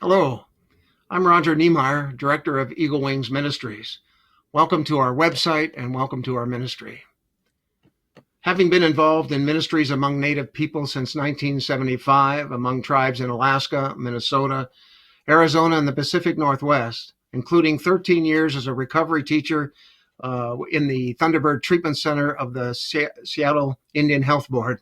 Hello, I'm Roger Niemeyer, Director of Eagle Wings Ministries. Welcome to our website and welcome to our ministry. Having been involved in ministries among Native people since 1975, among tribes in Alaska, Minnesota, Arizona, and the Pacific Northwest, including 13 years as a recovery teacher in the Thunderbird Treatment Center of the Seattle Indian Health Board,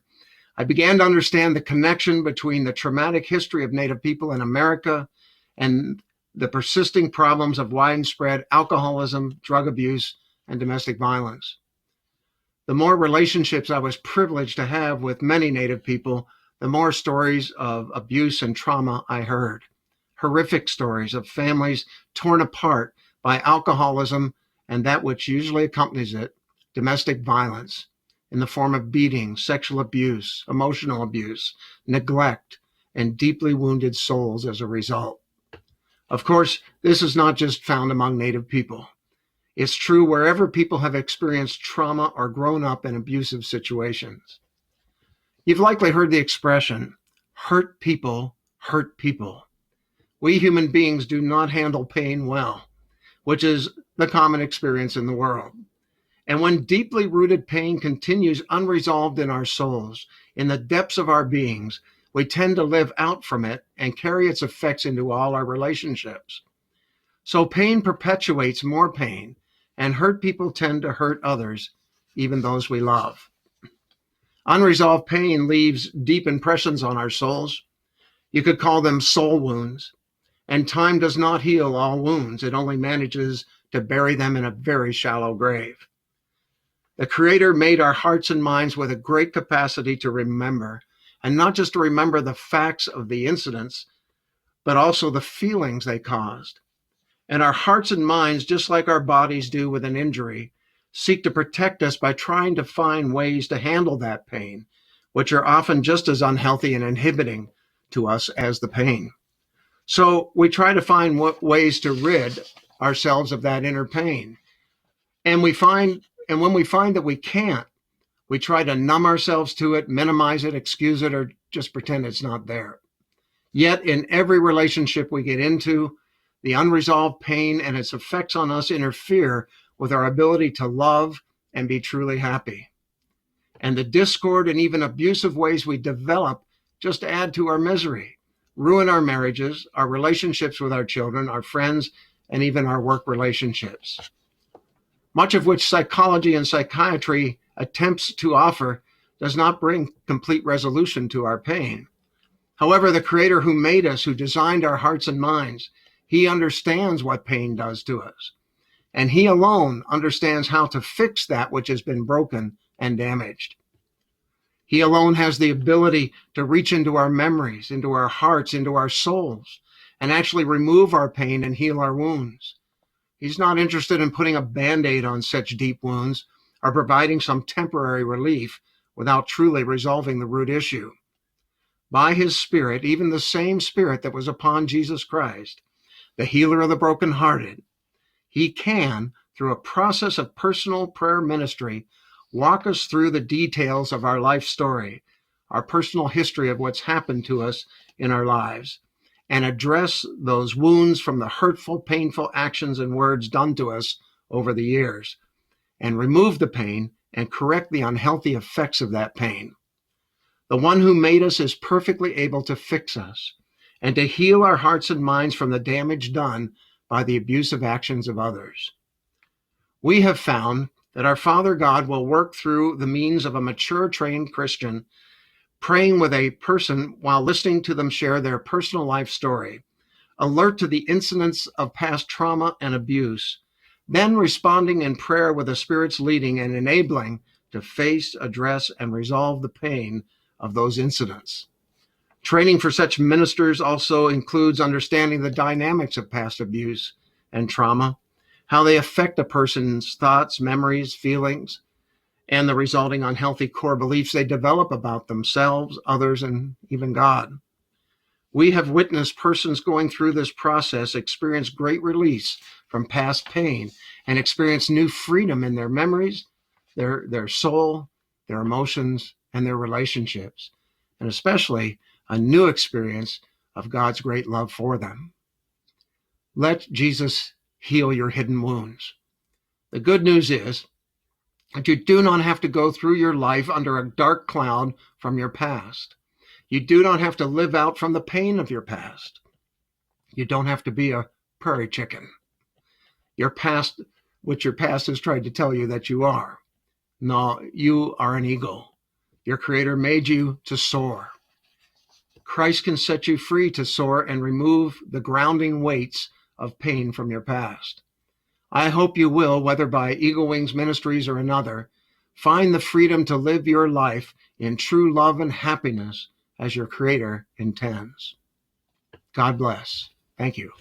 I began to understand the connection between the traumatic history of Native people in America and the persisting problems of widespread alcoholism, drug abuse, and domestic violence. The more relationships I was privileged to have with many Native people, the more stories of abuse and trauma I heard. Horrific stories of families torn apart by alcoholism and that which usually accompanies it, domestic violence, in the form of beating, sexual abuse, emotional abuse, neglect, and deeply wounded souls as a result. Of course, this is not just found among Native people. It's true wherever people have experienced trauma or grown up in abusive situations. You've likely heard the expression, hurt people hurt people. We human beings do not handle pain well, which is the common experience in the world. And when deeply rooted pain continues unresolved in our souls, in the depths of our beings, we tend to live out from it and carry its effects into all our relationships. So pain perpetuates more pain, and hurt people tend to hurt others, even those we love. Unresolved pain leaves deep impressions on our souls. You could call them soul wounds. And time does not heal all wounds. It only manages to bury them in a very shallow grave. The Creator made our hearts and minds with a great capacity to remember, and not just to remember the facts of the incidents, but also the feelings they caused. And our hearts and minds, just like our bodies do with an injury, seek to protect us by trying to find ways to handle that pain, which are often just as unhealthy and inhibiting to us as the pain. So we try to find ways to rid ourselves of that inner pain. And when we find that we can't, we try to numb ourselves to it, minimize it, excuse it, or just pretend it's not there. Yet in every relationship we get into, the unresolved pain and its effects on us interfere with our ability to love and be truly happy. And the discord and even abusive ways we develop just add to our misery, ruin our marriages, our relationships with our children, our friends, and even our work relationships. Much of which psychology and psychiatry attempts to offer does not bring complete resolution to our pain. However, the Creator who made us, who designed our hearts and minds, He understands what pain does to us. And He alone understands how to fix that which has been broken and damaged. He alone has the ability to reach into our memories, into our hearts, into our souls, and actually remove our pain and heal our wounds. He's not interested in putting a Band-Aid on such deep wounds or providing some temporary relief without truly resolving the root issue. By His Spirit, even the same Spirit that was upon Jesus Christ, the healer of the brokenhearted, He can, through a process of personal prayer ministry, walk us through the details of our life story, our personal history of what's happened to us in our lives, and address those wounds from the hurtful, painful actions and words done to us over the years, and remove the pain and correct the unhealthy effects of that pain. The one who made us is perfectly able to fix us and to heal our hearts and minds from the damage done by the abusive actions of others. We have found that our Father God will work through the means of a mature, trained Christian praying with a person while listening to them share their personal life story, alert to the incidents of past trauma and abuse, then responding in prayer with the Spirit's leading and enabling to face, address, and resolve the pain of those incidents. Training for such ministers also includes understanding the dynamics of past abuse and trauma, how they affect a person's thoughts, memories, feelings, and the resulting unhealthy core beliefs they develop about themselves, others, and even God. We have witnessed persons going through this process experience great release from past pain and experience new freedom in their memories, their soul, their emotions, and their relationships, and especially a new experience of God's great love for them. Let Jesus heal your hidden wounds. The good news is that you do not have to go through your life under a dark cloud from your past. You do not have to live out from the pain of your past. You don't have to be a prairie chicken. Your past, which your past has tried to tell you that you are. No, you are an eagle. Your Creator made you to soar. Christ can set you free to soar and remove the grounding weights of pain from your past. I hope you will, whether by Eagle Wings Ministries or another, find the freedom to live your life in true love and happiness as your Creator intends. God bless. Thank you.